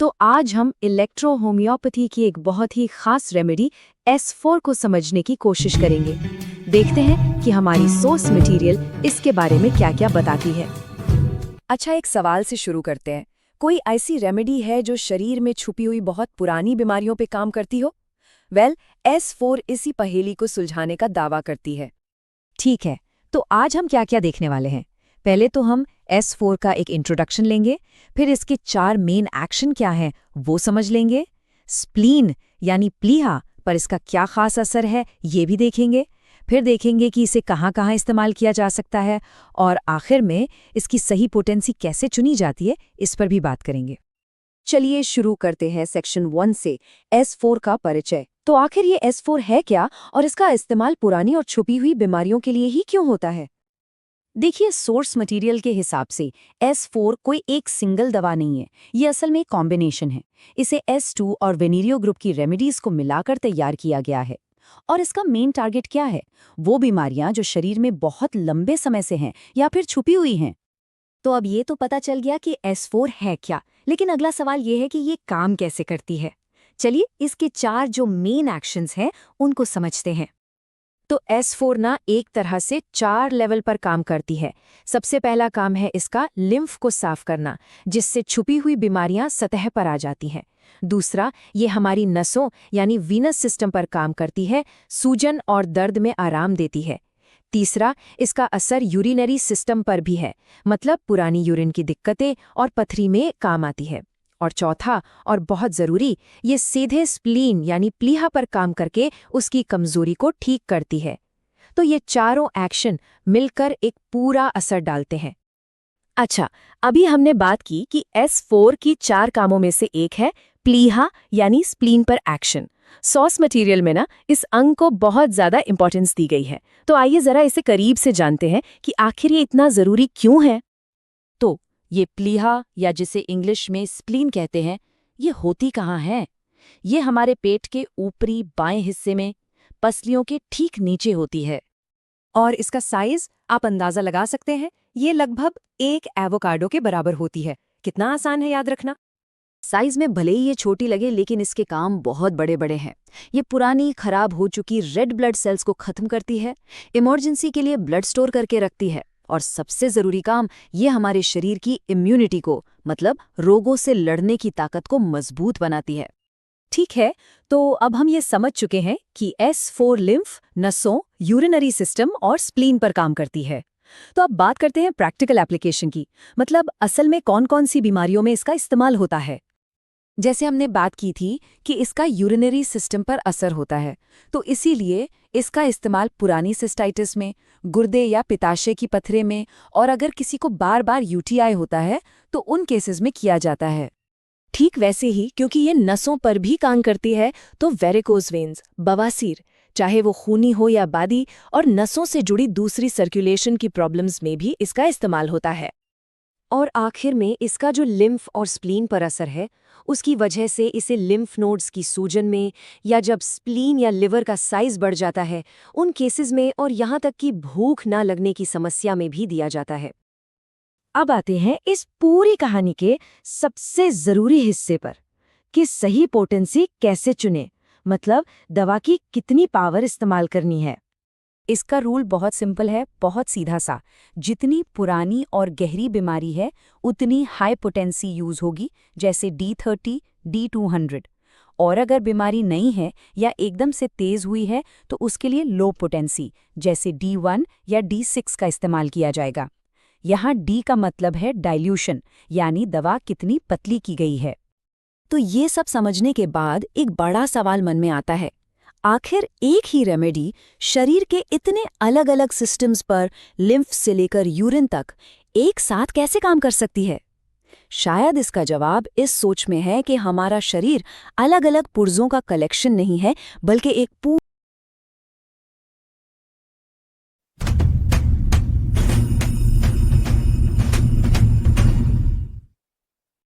तो आज हम इलेक्ट्रो होम्योपैथी की एक बहुत ही खास रेमेडी S4 को समझने की कोशिश करेंगे। देखते हैं कि हमारी सोर्स मटेरियल इसके बारे में क्या-क्या बताती है। अच्छा, एक सवाल से शुरू करते हैं। कोई ऐसी रेमेडी है जो शरीर में छुपी हुई बहुत पुरानी बीमारियों पे काम करती हो? S4 इसी पहेली को सुलझाने का दावा करती है। ठीक है, तो आज हम क्या-क्या देखने वाले हैं। पहले तो हम S4 का एक इंट्रोडक्शन लेंगे, फिर इसके 4 मेन एक्शन क्या हैं वो समझ लेंगे। स्प्लीन यानी प्लीहा पर इसका क्या खास असर है ये भी देखेंगे। फिर देखेंगे कि इसे कहाँ-कहाँ इस्तेमाल किया जा सकता है और आखिर में इसकी सही पोटेंसी कैसे चुनी जाती है इस पर भी बात करेंगे। चलिए शुरू करते हैं सेक्शन 1 से, S4 का परिचय। तो आखिर ये S4 है क्या और इसका इस्तेमाल पुरानी और छुपी हुई बीमारियों के लिए ही क्यों होता है? देखिए, सोर्स मटेरियल के हिसाब से S4 कोई एक सिंगल दवा नहीं है, ये असल में एक कॉम्बिनेशन है। इसे S2 और वेनेरियो ग्रुप की रेमेडीज को मिलाकर तैयार किया गया है। और इसका मेन टारगेट क्या है? वो बीमारियां जो शरीर में बहुत लंबे समय से हैं या फिर छुपी हुई हैं। तो अब ये तो पता चल गया कि S4 है क्या, लेकिन अगला सवाल ये है कि ये काम कैसे करती है। चलिए इसके 4 जो मेन एक्शंस हैं उनको समझते हैं। तो S4 ना एक तरह से 4 लेवल पर काम करती है। सबसे पहला काम है इसका लिम्फ को साफ करना, जिससे छुपी हुई बीमारियां सतह पर आ जाती हैं। दूसरा, ये हमारी नसों यानी वीनस सिस्टम पर काम करती है, सूजन और दर्द में आराम देती है। तीसरा, इसका असर यूरिनरी सिस्टम पर भी है, मतलब पुरानी यूरिन की दिक्कतें और पथरी में काम आती है। और चौथा और बहुत ज़रूरी, ये सीधे स्प्लीन यानी प्लीहा पर काम करके उसकी कमज़ोरी को ठीक करती है। तो ये चारों एक्शन मिलकर एक पूरा असर डालते हैं। अच्छा, अभी हमने बात की कि S4 की 4 कामों में से एक है प्लीहा यानी स्प्लीन पर एक्शन। सोर्स मटेरियल में ना इस अंग को बहुत ज़्यादा इंपॉर्टेंस दी गई है। तो आइए ज़रा इसे करीब से जानते हैं कि आखिर ये इतना ज़रूरी क्यों है। तो ये प्लीहा या जिसे इंग्लिश में स्प्लीन कहते हैं, ये होती कहाँ है? ये हमारे पेट के ऊपरी बाएं हिस्से में पसलियों के ठीक नीचे होती है। और इसका साइज आप अंदाजा लगा सकते हैं, ये लगभग एक एवोकाडो के बराबर होती है। कितना आसान है याद रखना। साइज में भले ही ये छोटी लगे, लेकिन इसके काम बहुत बड़े बड़े हैं। ये पुरानी खराब हो चुकी रेड ब्लड सेल्स को खत्म करती है, इमरजेंसी के लिए ब्लड स्टोर करके रखती है, और सबसे जरूरी काम, ये हमारे शरीर की इम्यूनिटी को, मतलब रोगों से लड़ने की ताकत को मजबूत बनाती है। ठीक है, तो अब हम ये समझ चुके हैं कि S4 लिम्फ, नसों, यूरिनरी सिस्टम और स्प्लीन पर काम करती है। तो अब बात करते हैं प्रैक्टिकल एप्लीकेशन की, मतलब असल में कौन-कौन सी बीमारियों में इसका इस्तेमाल होता है। जैसे हमने बात की थी कि इसका यूरिनरी सिस्टम पर असर होता है, तो इसीलिए इसका इस्तेमाल पुरानी सिस्टाइटिस में, गुर्दे या पित्ताशय की पथरे में, और अगर किसी को बार बार UTI होता है तो उन केसेस में किया जाता है। ठीक वैसे ही, क्योंकि ये नसों पर भी काम करती है, तो वेरिकोज वेन्स, बवासीर, चाहे वो खूनी हो या बादी, और नसों से जुड़ी दूसरी सर्कुलेशन की प्रॉब्लम्स में भी इसका इस्तेमाल होता है। और आखिर में इसका जो लिम्फ और स्प्लीन पर असर है, उसकी वजह से इसे लिम्फ नोड्स की सूजन में, या जब स्प्लीन या लिवर का साइज बढ़ जाता है उन केसेस में, और यहाँ तक कि भूख ना लगने की समस्या में भी दिया जाता है। अब आते हैं इस पूरी कहानी के सबसे ज़रूरी हिस्से पर, कि सही पोटेंसी कैसे चुने, मतलब दवा की कितनी पावर इस्तेमाल करनी है। इसका रूल बहुत सिंपल है, बहुत सीधा सा। जितनी पुरानी और गहरी बीमारी है उतनी हाई पोटेंसी यूज होगी, जैसे D30, D200। और अगर बीमारी नहीं है या एकदम से तेज हुई है तो उसके लिए लो पोटेंसी, जैसे D1 या D6 का इस्तेमाल किया जाएगा। यहाँ D का मतलब है डाइल्यूशन, यानी दवा कितनी पतली की गई है। तो ये सब समझने के बाद एक बड़ा सवाल मन में आता है, आखिर एक ही रेमेडी शरीर के इतने अलग अलग सिस्टम्स पर, लिम्फ से लेकर यूरिन तक, एक साथ कैसे काम कर सकती है? शायद इसका जवाब इस सोच में है कि हमारा शरीर अलग अलग पुर्जों का कलेक्शन नहीं है, बल्कि एक